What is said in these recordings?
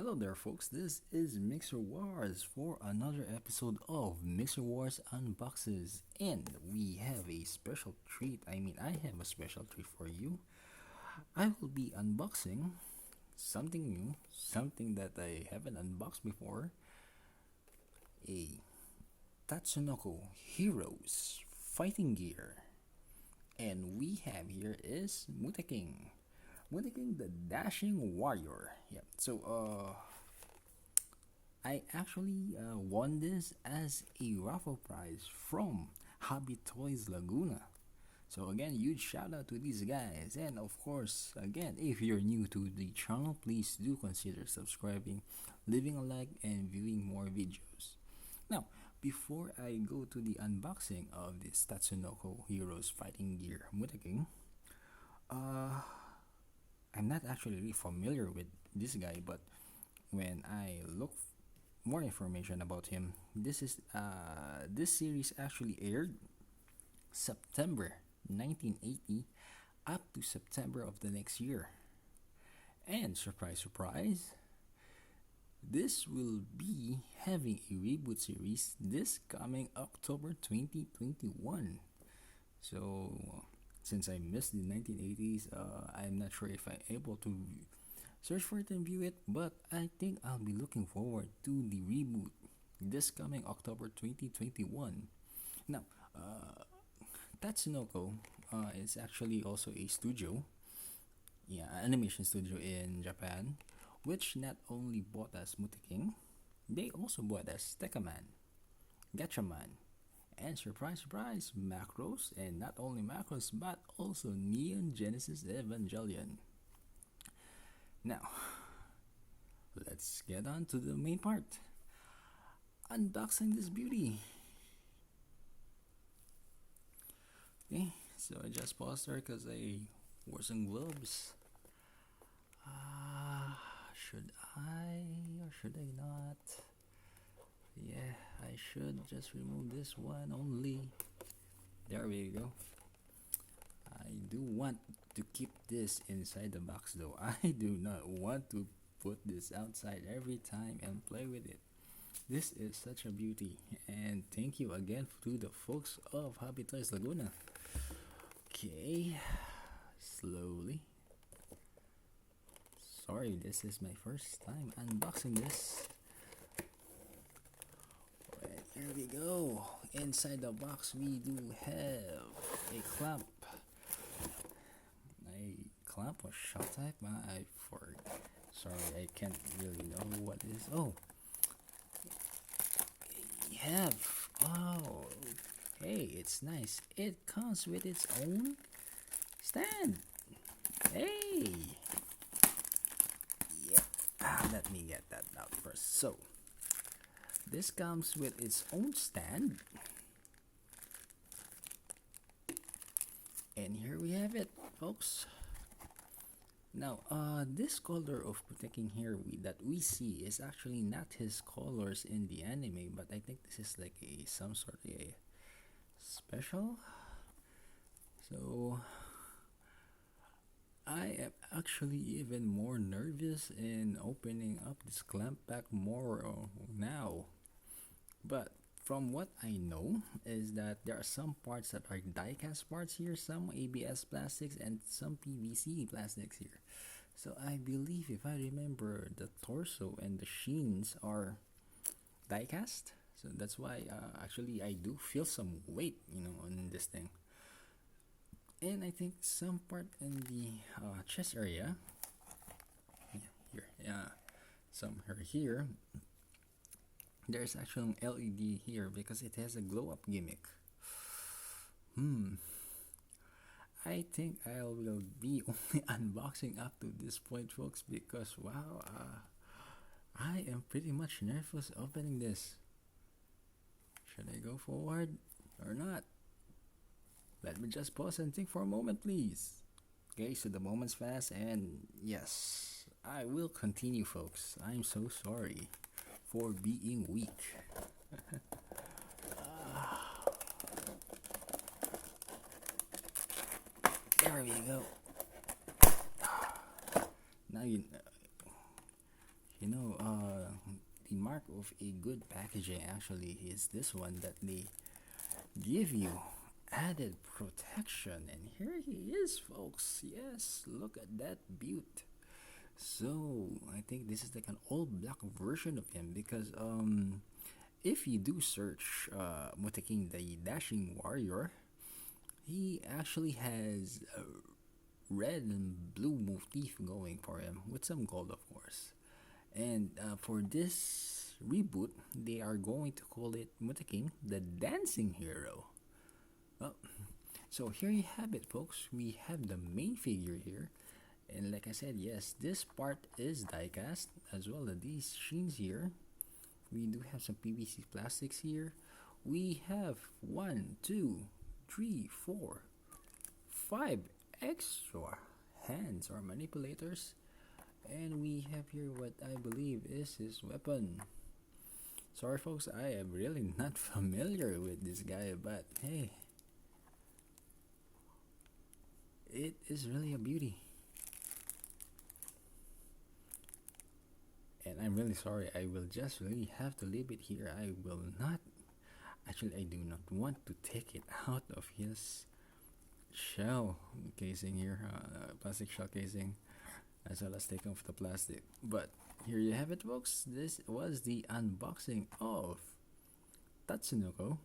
Hello there, folks. This is Mixerwars for another episode of Mixerwars Unboxes. And we have a special treat. I have a special treat for you. I will be unboxing something new, something that I haven't unboxed before, a Tatsunoko Heroes Fighting Gear. And we have here is Muteking. Muteking the Dashing Warrior. Yep. I actually won this as a raffle prize from Hobby Toys Laguna. So again, huge shout out to these guys. And of course, again, if you're new to the channel, please do consider subscribing, leaving a like, and viewing more videos. Now, before I go to the unboxing of this Tatsunoko Heroes Fighting Gear Muteking, uh, I'm not actually really familiar with this guy, but when I look more information about him, this series actually aired September 1980 up to September of the next year. And surprise, surprise, this will be having a reboot series this coming October 2021. So, since I missed the 1980s, I'm not sure if I'm able to search for it and view it, but I think I'll be looking forward to the reboot this coming October 2021. Now, Tatsunoko is actually also a studio, animation studio in Japan, which not only bought us Muteking, they also bought us Tekaman, Gatchaman, and surprise, surprise, Macros, and not only Macros, but also Neon Genesis Evangelion. Now, let's get on to the main part. Unboxing this beauty. Okay, so I just paused there because I wore some gloves. Should I or should I not? Yeah, I should just remove this one only. There we go. I do want to keep this inside the box though. I do not want to put this outside every time and play with it. This is such a beauty, and thank you again to the folks of Hobby Toys Laguna. Okay, slowly. Sorry, this is my first time unboxing this. But here we go. Inside the box, we do have a clamp. A clamp or shot type? Sorry, I can't really know what it is. Oh, we have. Oh, hey, it's nice. It comes with its own stand. Hey. Let me get that out first. So, this comes with its own stand. And here we have it, folks. Now, this color of Muteking here that we see is actually not his colors in the anime, but I think this is like some sort of a special. So, I am actually even more nervous in opening up this clamp pack more now. But from what I know is that there are some parts that are die-cast parts here, some ABS plastics, and some PVC plastics here. So I believe, if I remember, the torso and the sheens are die-cast. So that's why actually I do feel some weight, on this thing. And I think some part in the chest area, some here, there's actually an LED here because it has a glow-up gimmick. I think I will be only unboxing up to this point, folks, because wow, I am pretty much nervous opening this. Should I go forward or not? Let me just pause and think for a moment, please. Okay, so the moment's fast, and yes, I will continue, folks. I'm so sorry for being weak. There we go. Now You know, the mark of a good packaging actually is this one that they give you added protection. And here he is, folks. Yes, look at that beaut. So I think this is like an all black version of him because if you do search Muteking the Dashing Warrior, he actually has a red and blue motif going for him with some gold, of course. And for this reboot, they are going to call it Muteking the Dancing Hero. Well, so here you have it, folks. We have the main figure here. And like I said, yes, this part is diecast as well as these sheens here. We do have some PVC plastics here. We have one, two, three, four, five extra hands or manipulators. And we have here what I believe is his weapon. Sorry, folks, I am really not familiar with this guy, but hey, it is really a beauty. And I'm really sorry, I will just really have to leave it here. I will not, actually, I do not want to take it out of his shell casing here, plastic shell casing, as well as take off the plastic. But here you have it, folks. This was the unboxing of Tatsunoko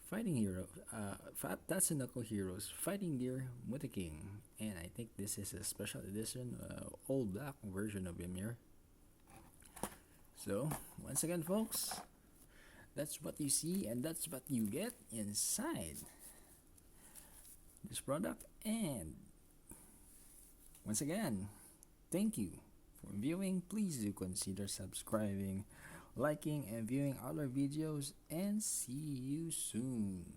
Fighting Hero, Tatsunoko Heroes Fighting Gear Muteking, and I think this is a special edition, all black version of him here. So once again, folks, that's what you see and that's what you get inside this product. And once again, thank you for viewing. Please do consider subscribing, liking, and viewing other videos, and see you soon.